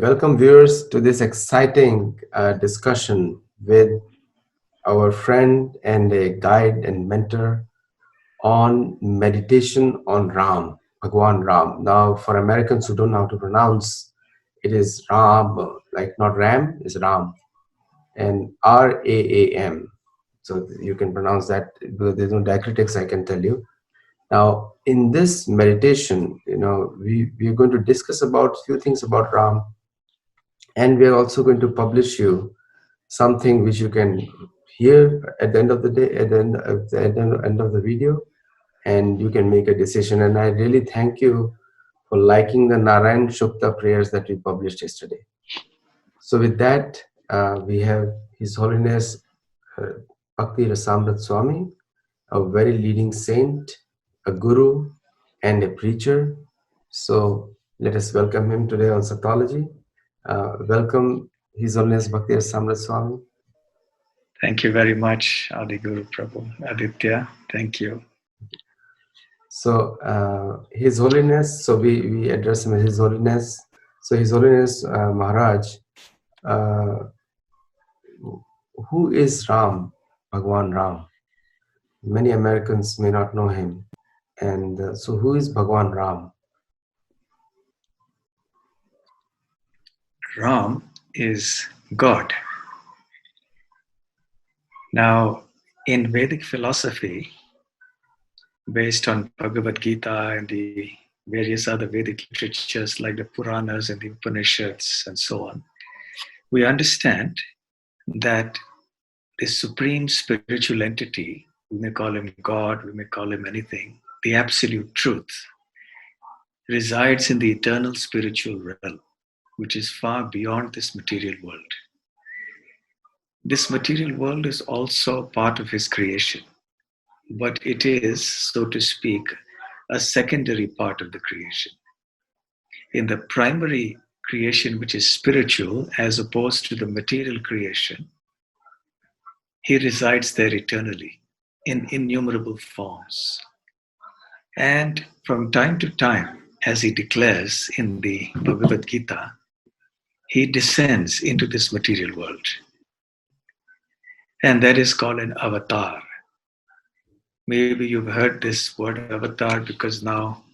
Welcome viewers to this exciting discussion with our friend and a guide and mentor on meditation on Ram, Bhagawan Ram. Now for Americans who don't know how to pronounce, it is Ram, like not Ram, is Ram, and R-A-A-M. So you can pronounce that, because there's no diacritics, I can tell you. Now in this meditation, we are going to discuss about a few things about Ram, and we are also going to publish you something which you can hear at the end of the day, at the end of the video, and you can make a decision. And I really thank you for liking the Narayan Shukta prayers that we published yesterday. So with that, we have His Holiness Bhakti Rasamrita Swami, a very leading saint, a guru, and a preacher. So let us welcome him today on Sattology. Welcome, His Holiness Bhakti Rasamrita Swami. Thank you very much, Adi Guru Prabhu. Aditya, thank you. So, His Holiness, so we address him as His Holiness. So, His Holiness Maharaj, who is Ram, Bhagavan Ram? Many Americans may not know him. And so, who is Bhagavan Ram? Ram is God. Now, in Vedic philosophy, based on Bhagavad Gita and the various other Vedic literatures like the Puranas and the Upanishads and so on, we understand that the supreme spiritual entity, we may call him God, we may call him anything, the absolute truth, resides in the eternal spiritual realm, which is far beyond this material world. This material world is also part of his creation, but it is, so to speak, a secondary part of the creation. In the primary creation, which is spiritual, as opposed to the material creation, he resides there eternally in innumerable forms. And from time to time, as he declares in the Bhagavad Gita, he descends into this material world. And that is called an avatar. Maybe you've heard this word avatar because now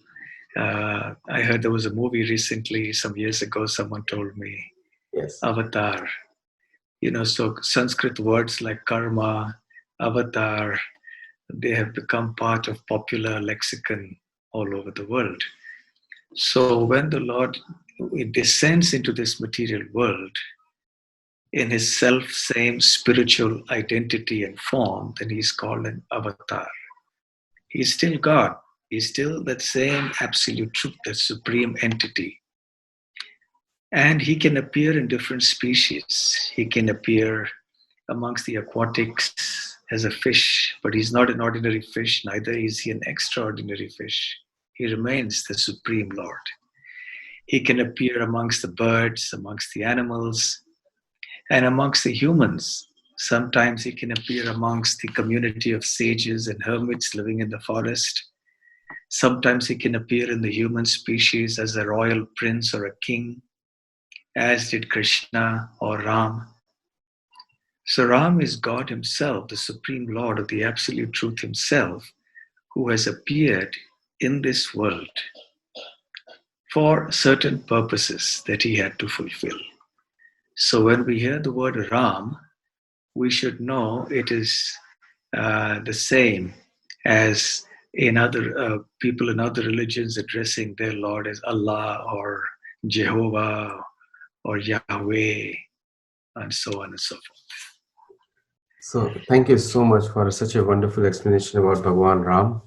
I heard there was a movie recently, some years ago, someone told me, Yes. Avatar. So Sanskrit words like karma, avatar, they have become part of popular lexicon all over the world. So when the Lord descends into this material world in his self-same spiritual identity and form, then he's called an avatar. He's still God. He's still that same absolute truth, that supreme entity. And he can appear in different species. He can appear amongst the aquatics as a fish, but he's not an ordinary fish, neither is he an extraordinary fish. He remains the Supreme Lord. He can appear amongst the birds, amongst the animals, and amongst the humans. Sometimes he can appear amongst the community of sages and hermits living in the forest. Sometimes he can appear in the human species as a royal prince or a king, as did Krishna or Ram. So Ram is God himself, the Supreme Lord of the Absolute Truth himself, who has appeared in this world for certain purposes that he had to fulfill. So when we hear the word Ram, we should know it is the same as in other people in other religions addressing their Lord as Allah or Jehovah or Yahweh, and so on and so forth. So thank you so much for such a wonderful explanation about Bhagavan Ram.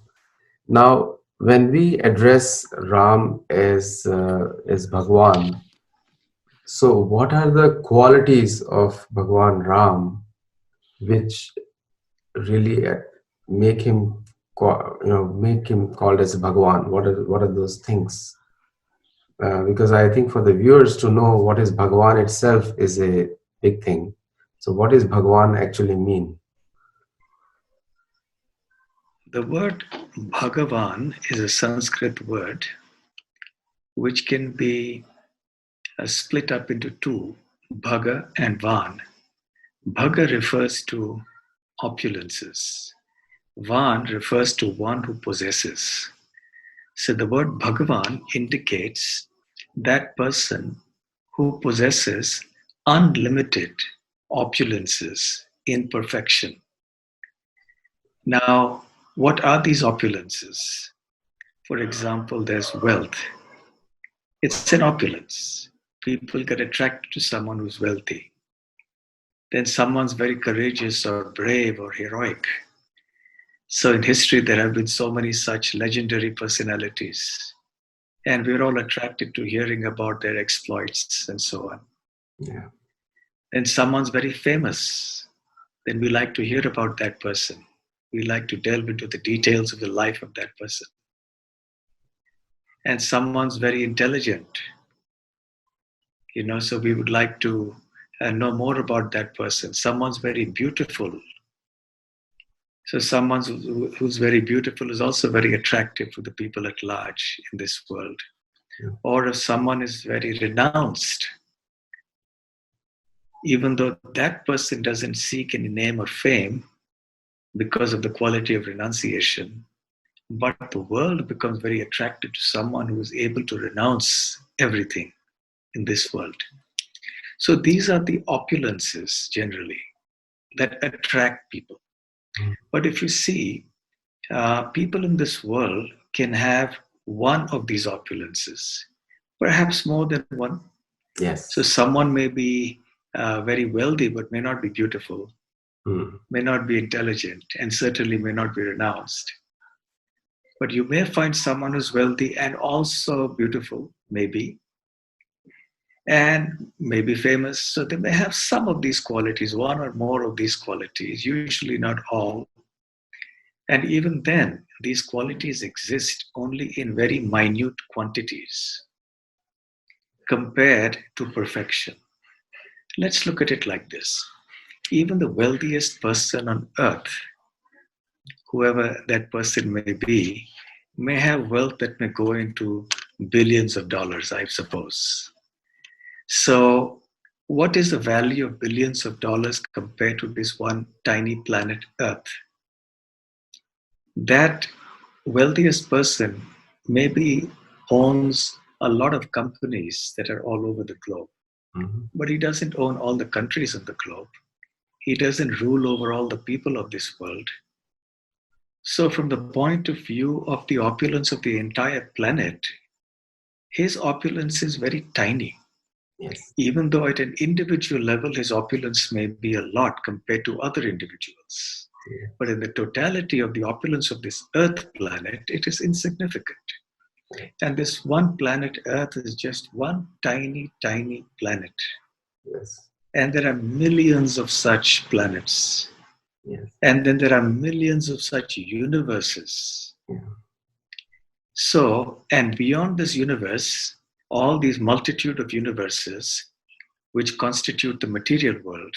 Now, when we address Ram as Bhagavan, so what are the qualities of Bhagavan Ram which really make him called as Bhagavan? What are those things? Because I think for the viewers to know what is Bhagavan itself is a big thing. So what does Bhagavan actually mean? The word Bhagavan is a Sanskrit word which can be split up into two, Bhaga and Van. Bhaga refers to opulences. Van refers to one who possesses. So the word Bhagavan indicates that person who possesses unlimited opulences in perfection. Now, what are these opulences? For example, there's wealth. It's an opulence. People get attracted to someone who's wealthy. Then someone's very courageous or brave or heroic. So in history, there have been so many such legendary personalities. And we're all attracted to hearing about their exploits and so on. Yeah. Then someone's very famous. Then we like to hear about that person. We like to delve into the details of the life of that person. And someone's very intelligent. So we would like to know more about that person. Someone's very beautiful. So someone who's very beautiful is also very attractive to the people at large in this world. Yeah. Or if someone is very renounced, even though that person doesn't seek any name or fame because of the quality of renunciation, but the world becomes very attracted to someone who is able to renounce everything in this world. So these are the opulences generally that attract people. But if you see, people in this world can have one of these opulences, perhaps more than one. Yes. So someone may be very wealthy but may not be beautiful, may not be intelligent, and certainly may not be renounced. But you may find someone who's wealthy and also beautiful, maybe, and maybe famous. So they may have some of these qualities, one or more of these qualities, usually not all. And even then, these qualities exist only in very minute quantities compared to perfection. Let's look at it like this. Even the wealthiest person on earth, whoever that person may be, may have wealth that may go into billions of dollars, I suppose. So, what is the value of billions of dollars compared to this one tiny planet Earth? That wealthiest person maybe owns a lot of companies that are all over the globe, but he doesn't own all the countries of the globe. He doesn't rule over all the people of this world. So, from the point of view of the opulence of the entire planet, his opulence is very tiny. Yes. Even though at an individual level, his opulence may be a lot compared to other individuals. Yeah. But in the totality of the opulence of this Earth planet, it is insignificant. And this one planet, Earth, is just one tiny, tiny planet. Yes. And there are millions of such planets. Yes. And then there are millions of such universes. Yeah. So, and beyond this universe, all these multitude of universes which constitute the material world,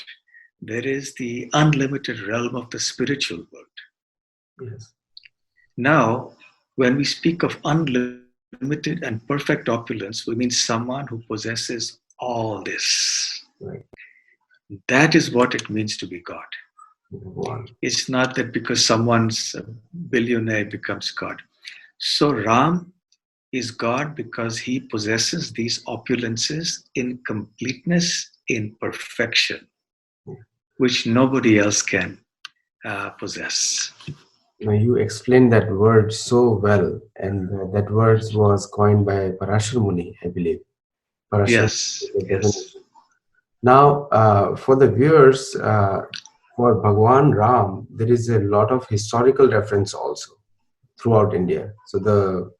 there is the unlimited realm of the spiritual world. Yes. Now, when we speak of unlimited and perfect opulence, we mean someone who possesses all this. Right. That is what it means to be God. One. It's not that because someone's a billionaire becomes God. So Ram is God because he possesses these opulences in completeness, in perfection, which nobody else can possess. Now you explained that word so well, and that word was coined by Parashar Muni, I believe. Parashar Yes, is the yes. definition. Now, for the viewers, for Bhagawan Ram, there is a lot of historical reference also throughout India. So the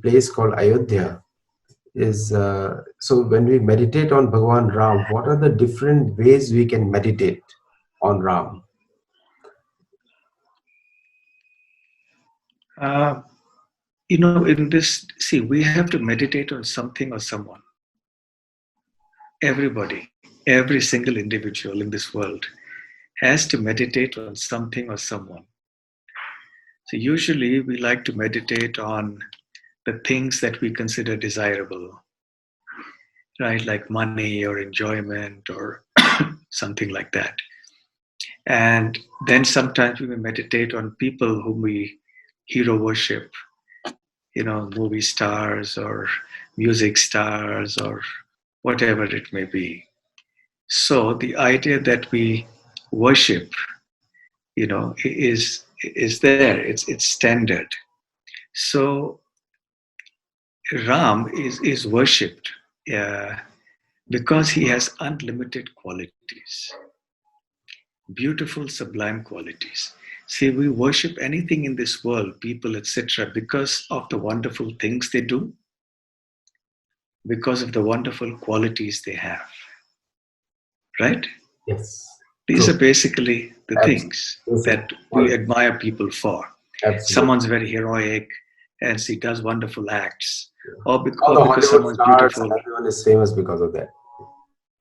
place called Ayodhya is so when we meditate on Bhagawan Ram, what are the different ways we can meditate on Ram? In this, see, we have to meditate on something or someone. Everybody, every single individual in this world has to meditate on something or someone. So usually we like to meditate on the things that we consider desirable, right? Like money or enjoyment or something like that. And then sometimes we may meditate on people whom we hero worship, movie stars or music stars or whatever it may be. So the idea that we worship, is there. It's standard. So Ram is worshipped uh, because he has unlimited qualities, beautiful, sublime qualities. See, we worship anything in this world, people, etc., because of the wonderful things they do, because of the wonderful qualities they have, right? Yes. These are True. basically the Absolutely. things Basic that we quality. admire people for. Absolutely. Someone's very heroic and he does wonderful acts, All or the because Hollywood someone's stars beautiful. and everyone is famous because of that.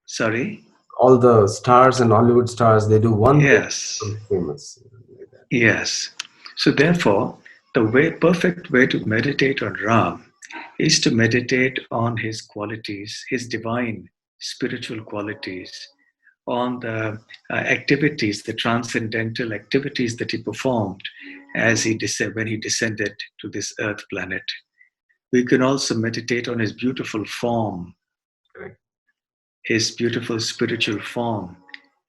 Sorry? All the stars and Hollywood stars, they do one thing, Yes. become famous. Like that. Yes. So therefore, the perfect way to meditate on Ram is to meditate on his qualities, his divine spiritual qualities, on the activities, the transcendental activities that he performed as when he descended to this earth planet. We can also meditate on his beautiful form, Correct. his beautiful spiritual form,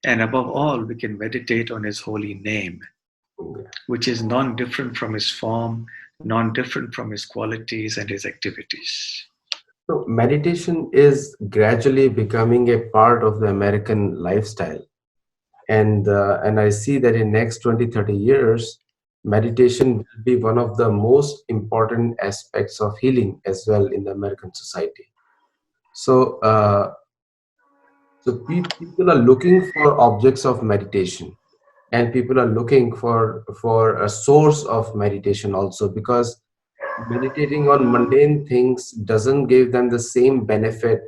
and above all, we can meditate on his holy name, Yeah. which is non-different from his form, non-different from his qualities and his activities. So meditation is gradually becoming a part of the American lifestyle. And I see that in next 20, 30 years, meditation will be one of the most important aspects of healing as well in the American society. So, people are looking for objects of meditation, and people are looking for a source of meditation also, because meditating on mundane things doesn't give them the same benefit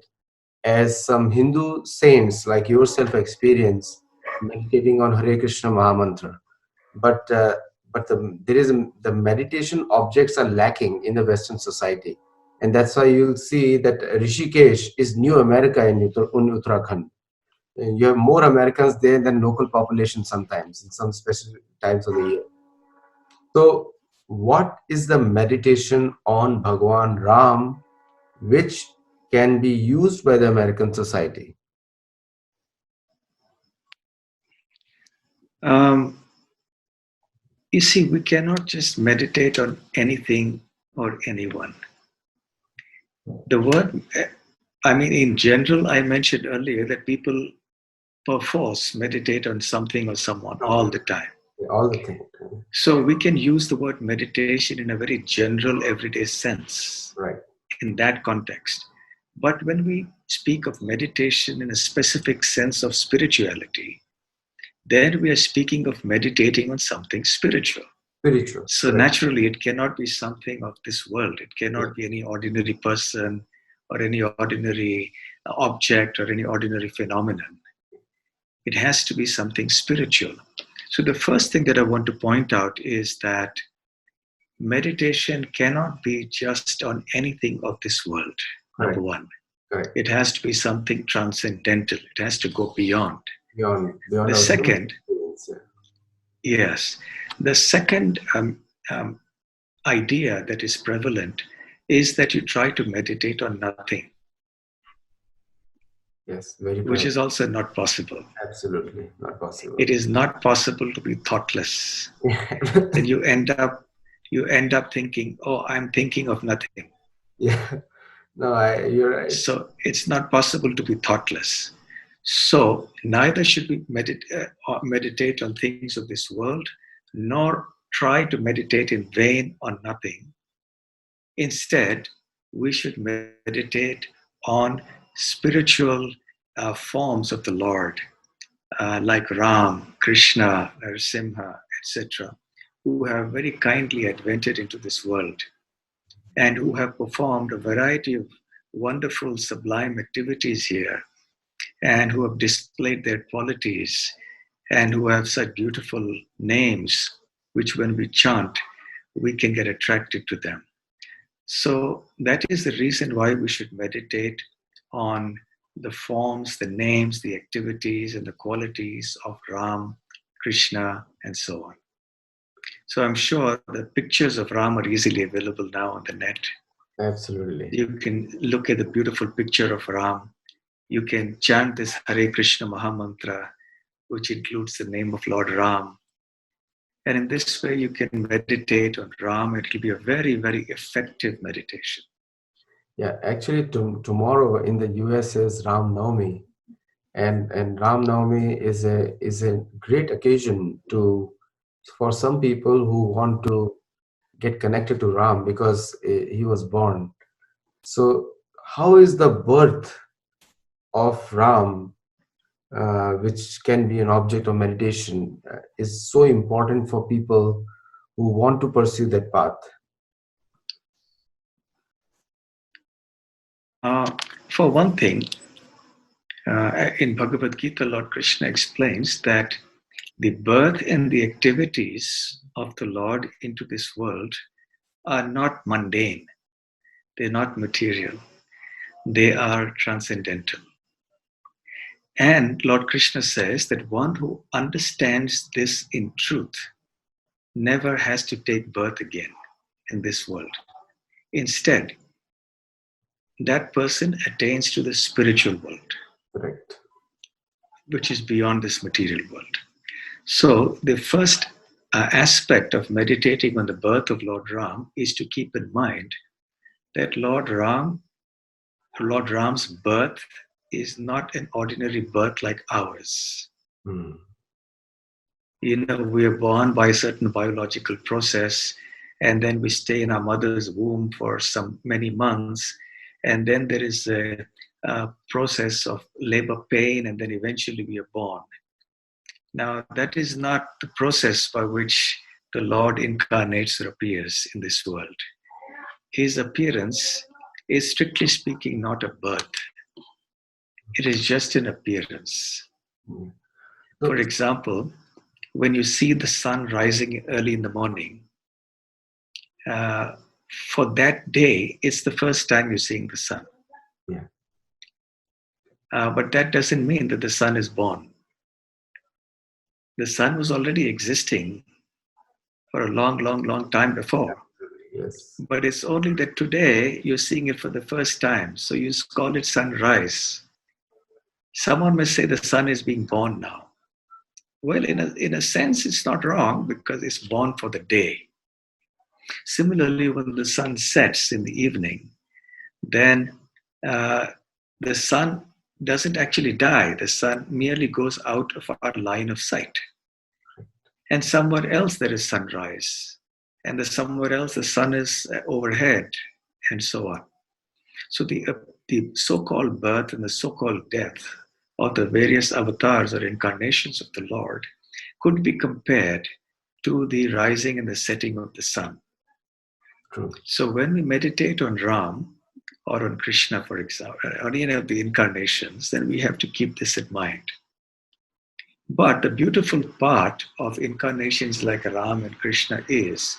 as some Hindu saints like yourself experience meditating on Hare Krishna Mahamantra. But the meditation objects are lacking in the Western society, and that's why you'll see that Rishikesh is new America in Uttarakhand. And you have more Americans there than local population sometimes in some specific times of the year. So, what is the meditation on Bhagawan Ram which can be used by the American society? Um, you see, we cannot just meditate on anything or anyone. The word, I mean, in general, I mentioned earlier that people perforce meditate on something or someone all the time. All the things. So we can use the word meditation in a very general, everyday sense Right. in that context. But when we speak of meditation in a specific sense of spirituality, then we are speaking of meditating on something spiritual. Spiritual. So Correct. naturally, it cannot be something of this world. It Yeah. cannot be any ordinary person or any ordinary object or any ordinary phenomenon. It has to be something spiritual. So the first thing that I want to point out is that meditation cannot be just on anything of this world, number Correct. one. Correct. It has to be something transcendental. It has to go beyond. Beyond The our human second, experience. Yeah. yes, the second um, idea that is prevalent is that you try to meditate on nothing, Yes, very which proud. is also not possible. Absolutely not possible. It is not possible to be thoughtless. Then you end up thinking, oh, I'm thinking of nothing. Yeah. No, you're right. So it's not possible to be thoughtless. So neither should we meditate on things of this world, nor try to meditate in vain on nothing. Instead, we should meditate on spiritual forms of the Lord, like Ram, Krishna, Narasimha, etc., who have very kindly advented into this world and who have performed a variety of wonderful, sublime activities here, and who have displayed their qualities, and who have such beautiful names, which when we chant, we can get attracted to them. So that is the reason why we should meditate on the forms, the names, the activities, and the qualities of Ram, Krishna, and so on. So I'm sure the pictures of Ram are easily available now on the net. Absolutely. You can look at the beautiful picture of Ram. You can chant this Hare Krishna Mahamantra, which includes the name of Lord Ram. And in this way, you can meditate on Ram. It will be a very, very effective meditation. Yeah, actually, tomorrow in the US is Ram Navami, and Ram Navami is a great occasion to for some people who want to get connected to Ram because he was born. So, how is the birth of Ram, which can be an object of meditation, is so important for people who want to pursue that path? For one thing, in Bhagavad Gita, Lord Krishna explains that the birth and the activities of the Lord into this world are not mundane, they're not material, they are transcendental. And Lord Krishna says that one who understands this in truth never has to take birth again in this world. Instead, that person attains to the spiritual world, Correct. which is beyond this material world. So, the first aspect of meditating on the birth of Lord Ram is to keep in mind that Lord Ram's birth is not an ordinary birth like ours. Hmm. We are born by a certain biological process, and then we stay in our mother's womb for some many months, and then there is a process of labor pain, and then eventually we are born. Now, that is not the process by which the Lord incarnates or appears in this world. His appearance is, strictly speaking, not a birth. It is just an appearance. Hmm. For So, example, when you see the sun rising early in the morning, uh, for that day, it's the first time you're seeing the sun. yeah. But that doesn't mean that the sun is born. The sun was already existing for a long, long, long time before. Yes. But it's only that today you're seeing it for the first time. So you call it sunrise. Someone may say the sun is being born now. Well, in a sense, it's not wrong because it's born for the day. Similarly, when the sun sets in the evening, then uh, the sun doesn't actually die. The sun merely goes out of our line of sight. And somewhere else there is sunrise. And somewhere else the sun is overhead, and so on. So the so-called birth and the so-called death of the various avatars or incarnations of the Lord could be compared to the rising and the setting of the sun. True. So when we meditate on Ram or on Krishna, for example, or any of the incarnations, then we have to keep this in mind. But the beautiful part of incarnations like Ram and Krishna is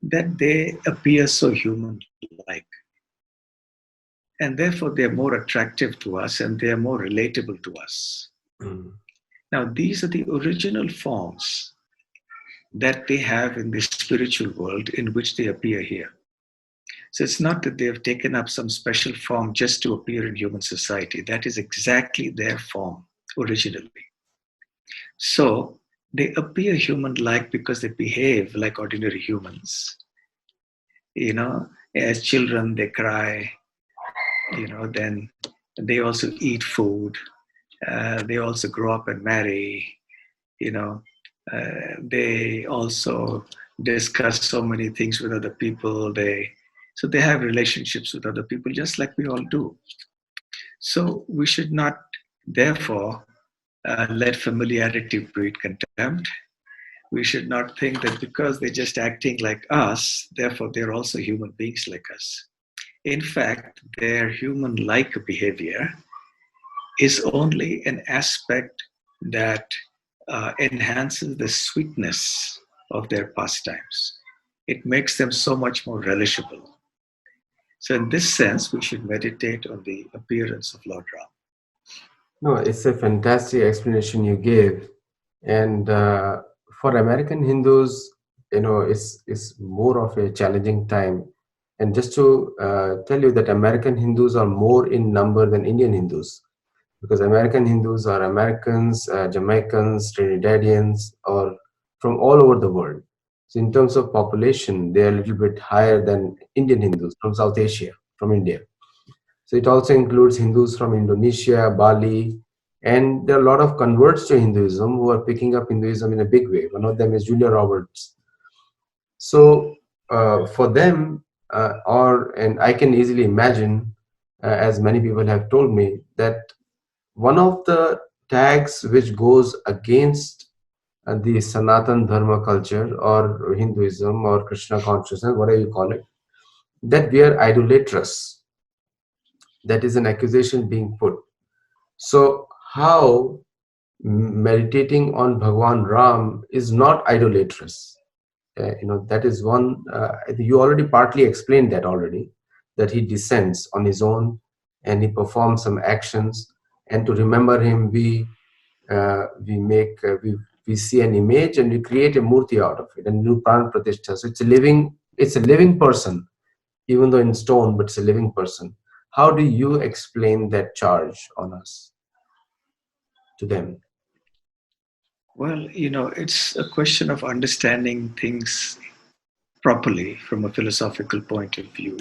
that they appear so human-like. And therefore, they're more attractive to us and they're more relatable to us. Hmm. Now, these are the original forms that they have in the spiritual world in which they appear here. So it's not that they have taken up some special form just to appear in human society. That is exactly their form originally. So they appear human-like because they behave like ordinary humans. As children, they cry, then they also eat food. They also grow up and marry, they also discuss so many things with other people. So they have relationships with other people just like we all do. So we should not, therefore, let familiarity breed contempt. We should not think that because they're just acting like us, therefore they're also human beings like us. In fact, their human-like behavior is only an aspect that enhances the sweetness of their pastimes. It makes them so much more relishable. So in this sense, we should meditate on the appearance of Lord Ram. No, it's a fantastic explanation you gave. And for American Hindus, it's more of a challenging time. And just to tell you that American Hindus are more in number than Indian Hindus, because American Hindus are Americans, Jamaicans, Trinidadians, or from all over the world. So in terms of population, they are a little bit higher than Indian Hindus from South Asia, from India. So it also includes Hindus from Indonesia, Bali, and there are a lot of converts to Hinduism who are picking up Hinduism in a big way. One of them is Julia Roberts. So for them, and I can easily imagine, as many people have told me, that one of the tags which goes against the Sanatan Dharma culture or Hinduism or Krishna consciousness, whatever you call it, that we are idolatrous. That is an accusation being put. So, how meditating on Bhagawan Ram is not idolatrous? That is one. You already partly explained that already. That he descends on his own and he performs some actions, and to remember him, we see an image and we create a murti out of it, and new pran pratishtha. So it's a living person, even though in stone, but it's a living person. How do you explain that charge on us to them? Well, it's a question of understanding things properly from a philosophical point of view.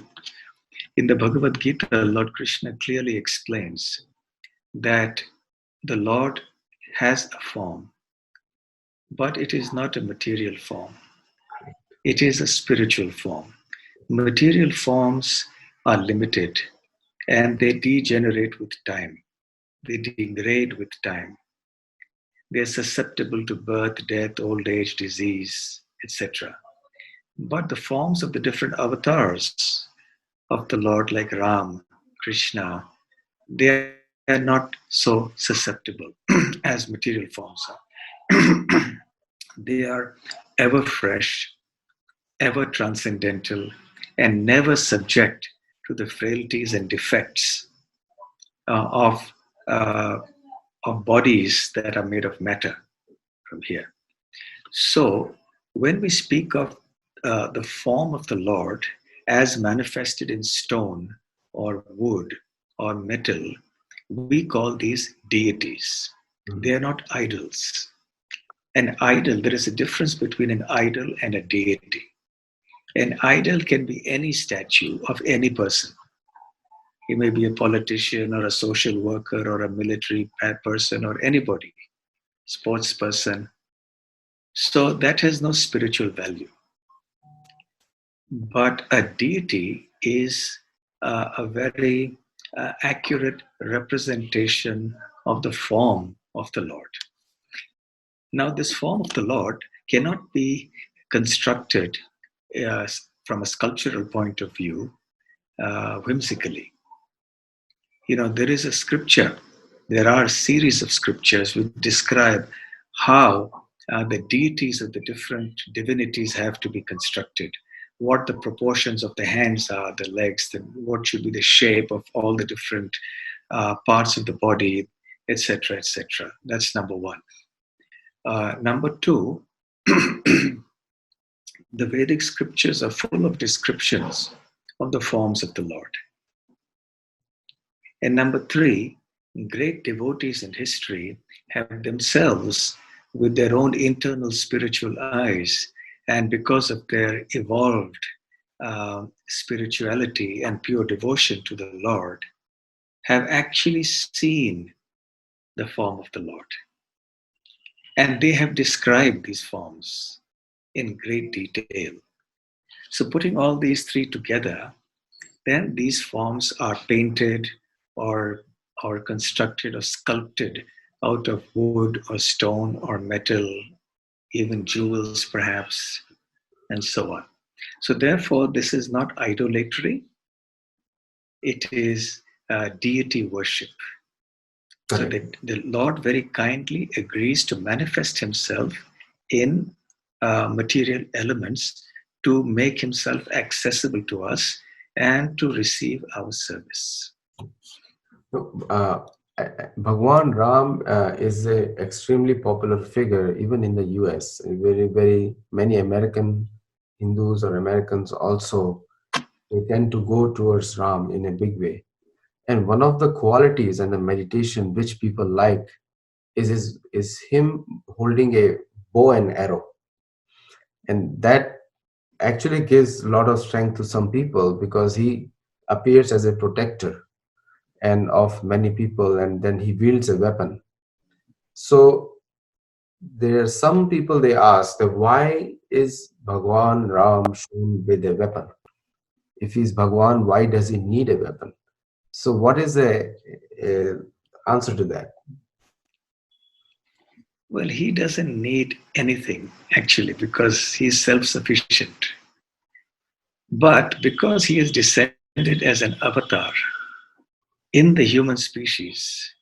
In the Bhagavad Gita, Lord Krishna clearly explains that the Lord has a form, but it is not a material form. It is a spiritual form. Material forms are limited and they degenerate with time. They degrade with time. They are susceptible to birth, death, old age, disease, etc. But the forms of the different avatars of the Lord, like Ram, Krishna, they are not so susceptible as material forms are. They are ever fresh, ever transcendental, and never subject to the frailties and defects uh, of, uh, of bodies that are made of matter from here. So, when we speak of the form of the Lord as manifested in stone or wood or metal, we call these deities. They are not idols. An idol, there is a difference between an idol and a deity. An idol can be any statue of any person. He may be a politician or a social worker or a military person or anybody, sports person. So that has no spiritual value. But a deity is a very accurate representation of the form of the Lord. Now, this form of the Lord cannot be constructed from a sculptural point of view whimsically. There is a scripture, there are a series of scriptures which describe how the deities of the different divinities have to be constructed, what the proportions of the hands are, the legs, what should be the shape of all the different parts of the body, etc., etc. That's number one. Number two, the Vedic scriptures are full of descriptions of the forms of the Lord. And number three, great devotees in history have themselves, with their own internal spiritual eyes, and because of their evolved spirituality and pure devotion to the Lord, have actually seen the form of the Lord. And they have described these forms in great detail. So, putting all these three together, then these forms are painted or constructed or sculpted out of wood or stone or metal, even jewels perhaps, and so on. So therefore, this is not idolatry, it is deity worship. So the Lord very kindly agrees to manifest himself in material elements to make himself accessible to us and to receive our service. Uh, Bhagwan Ram is a extremely popular figure even in the US. Very many American Hindus or Americans also they tend to go towards Ram in a big way. And one of the qualities and the meditation which people like is him holding a bow and arrow, and that actually gives a lot of strength to some people because he appears as a protector and of many people, and then he wields a weapon. So there are some people they ask that why is Bhagwan Ram shown with a weapon? If he's Bhagwan, why does he need a weapon? So what is a answer to that? Well, he doesn't need anything actually because he's self sufficient. But because he is descended as an avatar in the human species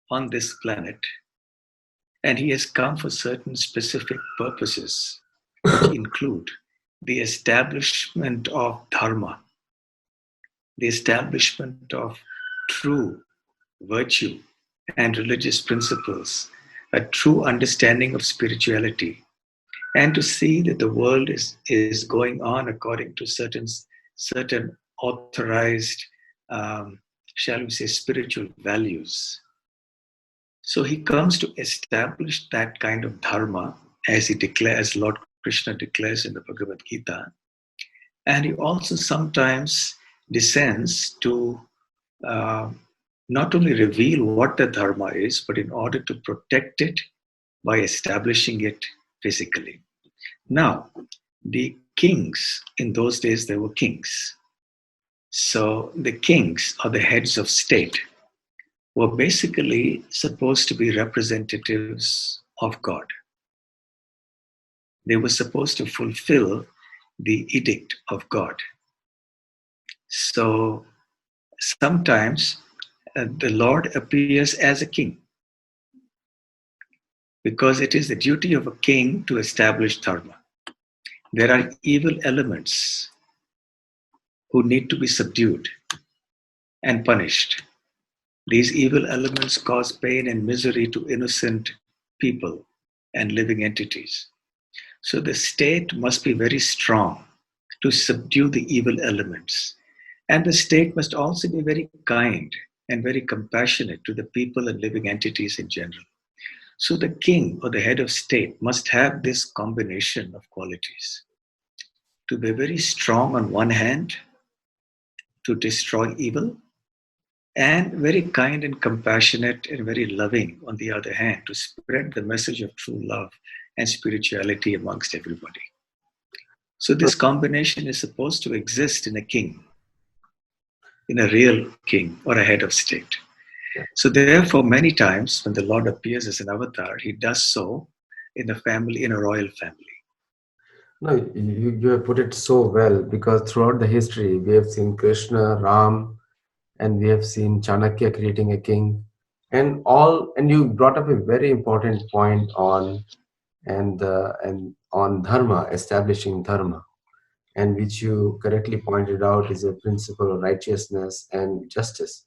on this planet, and he has come for certain specific purposes, which include the establishment of dharma, the establishment of true virtue and religious principles, a true understanding of spirituality, and to see that the world is going on according to certain authorized, shall we say, spiritual values. So he comes to establish that kind of dharma as he declares, Lord Krishna declares in the Bhagavad Gita. And he also sometimes descends to uh, not only reveal what the dharma is, but in order to protect it by establishing it physically. Now, the kings, in those days there were kings. So the kings or the heads of state were basically supposed to be representatives of God. They were supposed to fulfill the edict of God. So sometimes the Lord appears as a king because it is the duty of a king to establish dharma. There are evil elements who need to be subdued and punished. These evil elements cause pain and misery to innocent people and living entities. So the state must be very strong to subdue the evil elements. And the state must also be very kind and very compassionate to the people and living entities in general. So the king or the head of state must have this combination of qualities to be very strong on one hand to destroy evil, and very kind and compassionate and very loving on the other hand to spread the message of true love and spirituality amongst everybody. So this combination is supposed to exist in a king, in a real king or a head of state. So therefore, many times when the Lord appears as an avatar, he does so in a family, in a royal family. No, you have put it so well because throughout the history we have seen Krishna, Ram, and we have seen Chanakya creating a king, and you brought up a very important point on and on dharma, establishing dharma, and which you correctly pointed out is a principle of righteousness and justice.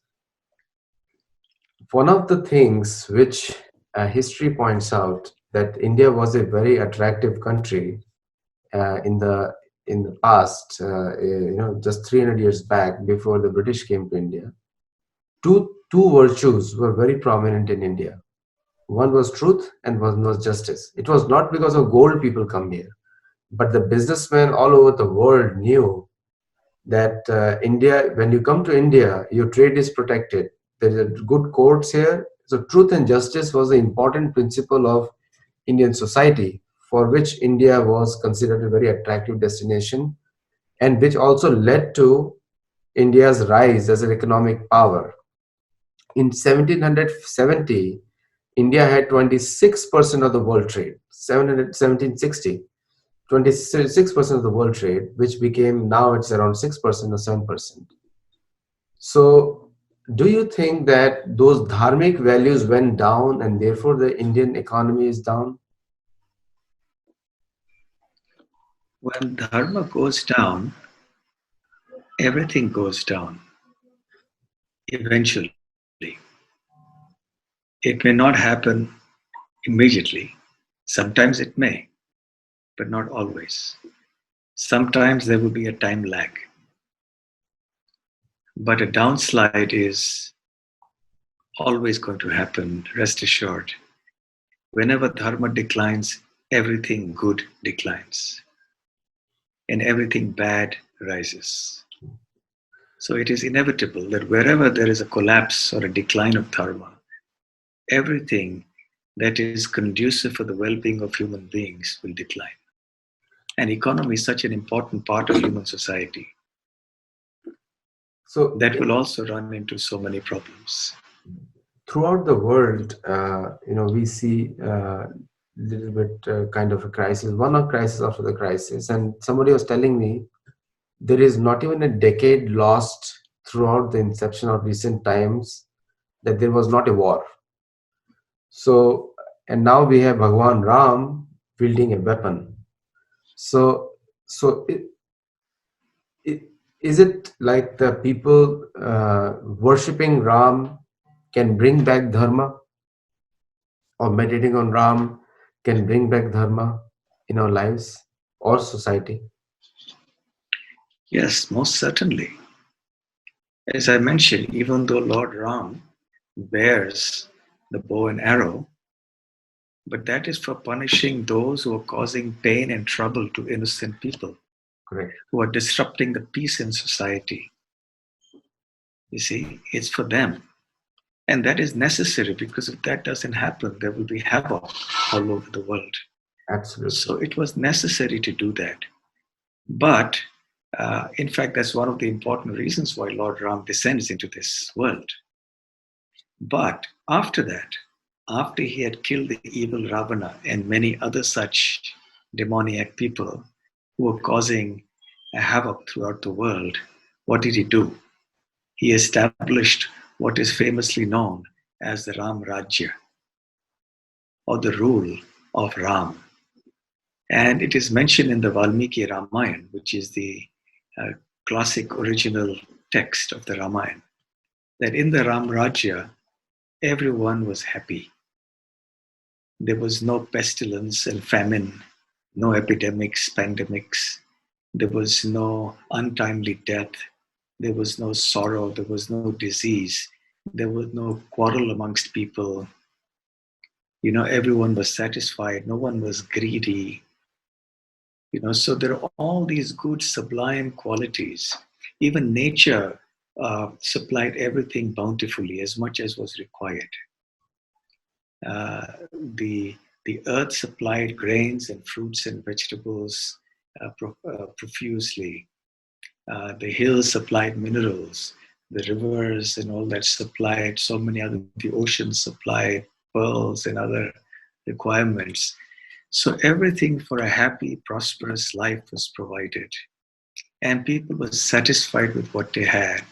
One of the things which history points out that India was a very attractive country in the past, just 300 years back before the British came to India. Two virtues were very prominent in India. One was truth and one was justice. It was not because of gold people come here, but the businessmen all over the world knew that India, when you come to India, your trade is protected. There are good courts here. So truth and justice was the important principle of Indian society, for which India was considered a very attractive destination, and which also led to India's rise as an economic power. In 1770, India had 26% of the world trade. 1760, 26% of the world trade, which became now it's around 6% or 7%. So, do you think that those dharmic values went down and therefore the Indian economy is down? When dharma goes down, everything goes down eventually. It may not happen immediately. Sometimes it may, but not always. Sometimes there will be a time lag. But a downslide is always going to happen, rest assured. Whenever dharma declines, everything good declines and everything bad rises. So it is inevitable that wherever there is a collapse or a decline of dharma, everything that is conducive for the well being of human beings will decline. And economy is such an important part of human society So that will also run into so many problems. throughout the world, we see little bit kind of a crisis, one of crisis after the crisis. And somebody was telling me there is not even a decade lost throughout the inception of recent times that there was not a war. So, and now we have Bhagawan Ram wielding a weapon. So, so is it like the people worshipping Ram can bring back dharma, or meditating on Ram can bring back dharma in our lives or society? Yes, most certainly. As I mentioned, even though Lord Ram bears the bow and arrow, but that is for punishing those who are causing pain and trouble to innocent people, Correct. who are disrupting the peace in society. You see, it's for them. And that is necessary because if that doesn't happen, there will be havoc all over the world. Absolutely. So it was necessary to do that. But in fact, that's one of the important reasons why Lord Ram descends into this world. But after that, after he had killed the evil Ravana and many other such demoniac people who were causing a havoc throughout the world, what did he do? He established what is famously known as the Ram Rajya, or the rule of Ram. And it is mentioned in the Valmiki Ramayana, which is the uh, classic original text of the Ramayana, that in the Ram Rajya, everyone was happy. There was no pestilence and famine, no epidemics, pandemics. There was no untimely death. There was no sorrow. There was no disease. There was no quarrel amongst people. Everyone was satisfied. No one was greedy. So there are all these good, sublime qualities. Even nature supplied everything bountifully, as much as was required. The earth supplied grains and fruits and vegetables profusely. The hills supplied minerals. The rivers and all that supplied so many other. The oceans supplied pearls and other requirements. So everything for a happy, prosperous life was provided. And people were satisfied with what they had.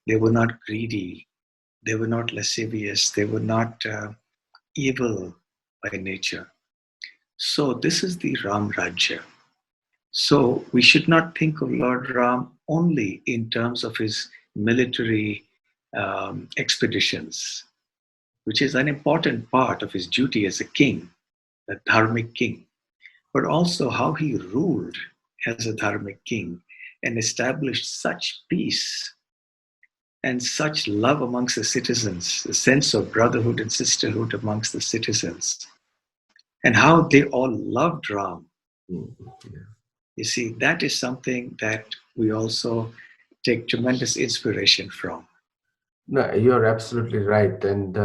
They were not greedy. They were not lascivious. They were not evil by nature. So this is the Ram Rajya. So we should not think of Lord Ram only in terms of his military expeditions, which is an important part of his duty as a king, a Dharmic king, but also how he ruled as a Dharmic king and established such peace and such love amongst the citizens, a sense of brotherhood and sisterhood amongst the citizens, and how they all loved Ram. Yeah. You see, that is something that we also take tremendous inspiration from. No, you're absolutely right. And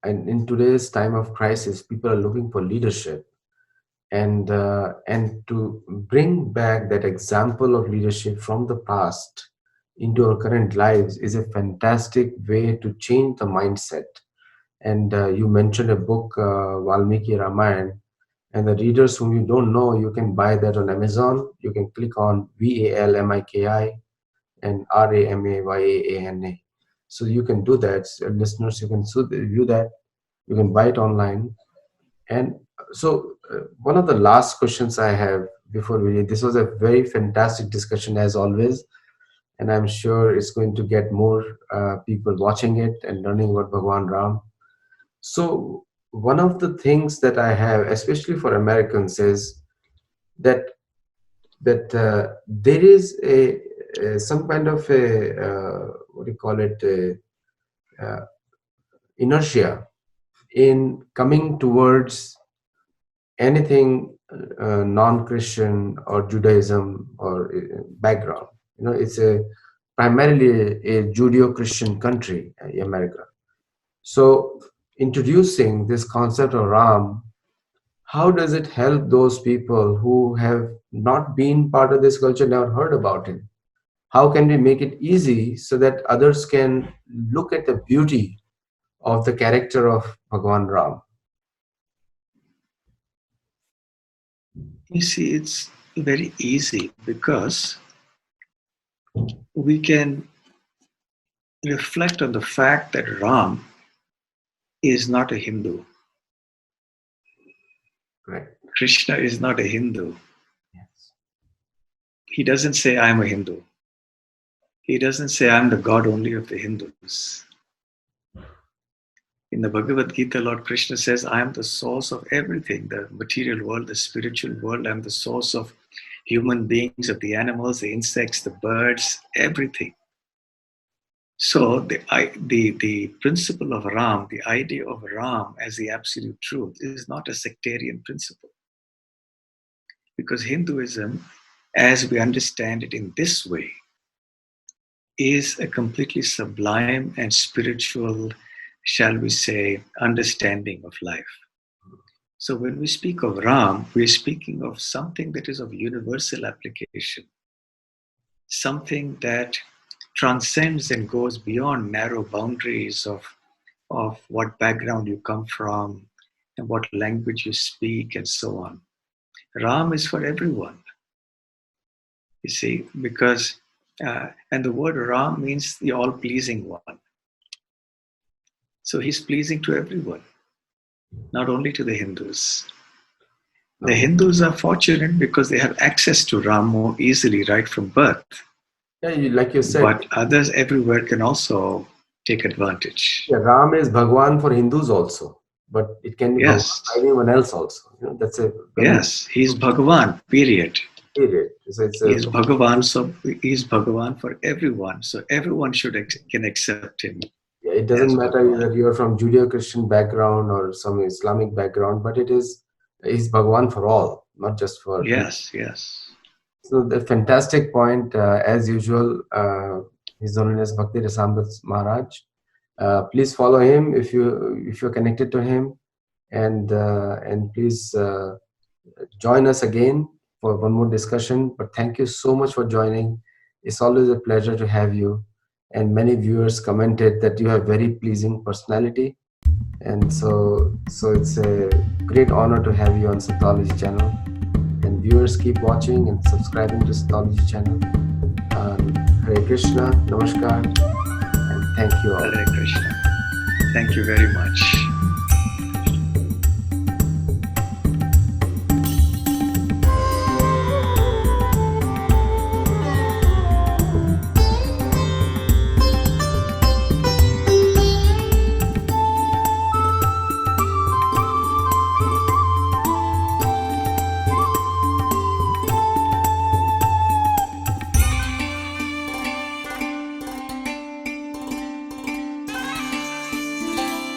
in today's time of crisis, people are looking for leadership, and to bring back that example of leadership from the past into our current lives is a fantastic way to change the mindset. And you mentioned a book, Valmiki Ramayana, and the readers whom you don't know, you can buy that on Amazon. You can click on Valmiki and Ramayaana. So you can do that. So listeners, you can view that. You can buy it online. And so, one of the last questions I have before we, this was a very fantastic discussion as always. and I'm sure it's going to get more people watching it and learning about Bhagavan Ram. So one of the things that I have, especially for Americans, is that there is a some kind of a what do you call it, uh, inertia in coming towards anything non-Christian or Judaism or background. You know, it's a primarily a Judeo-Christian country, America. So introducing this concept of Ram, how does it help those people who have not been part of this culture, never heard about it? How can we make it easy so that others can look at the beauty of the character of Bhagavan Ram? You see, it's very easy because we can reflect on the fact that Ram is not a Hindu. Right. Krishna is not a Hindu. Yes. He doesn't say, I'm a Hindu. He doesn't say, I'm the God only of the Hindus. In the Bhagavad Gita, Lord Krishna says, I am the source of everything, the material world, the spiritual world. I'm the source of human beings, of the animals, the insects, the birds, everything. So the principle of Ram, the idea of Ram as the absolute truth, is not a sectarian principle. Because Hinduism, as we understand it in this way, is a completely sublime and spiritual, shall we say, understanding of life. So when we speak of Ram, we're speaking of something that is of universal application, something that transcends and goes beyond narrow boundaries of what background you come from and what language you speak and so on. Ram is for everyone, you see, because, and the word Ram means the all-pleasing one. So he's pleasing to everyone, not only to the Hindus. The Hindus are fortunate because they have access to Ram more easily right from birth. Yeah, like you said. But others everywhere can also take advantage. Yeah, Ram is Bhagwan for Hindus also, but it can be Bhagwan Yes. for anyone else also. You know, that's a very Yes, he's Bhagavan, period. period. It's He a, is Bhagavan, so he's Bhagavan for everyone. So everyone can accept him yeah, it as doesn't matter Bhagavan. whether you're from Judeo-Christian background or some Islamic background, but he's Bhagwan for all, not just for Hindus. Yes, yes. So the fantastic point, as usual, His Holiness Bhakti Rasamrita Maharaj. Please follow him if you're connected to him, and please join us again for one more discussion. But thank you so much for joining. It's always a pleasure to have you. And many viewers commented that you have very pleasing personality, and so it's a great honor to have you on Sattology channel. And viewers, keep watching and subscribing to Sattology channel. Hare Krishna, Namaskar, and thank you all. Hare Krishna. Thank you very much.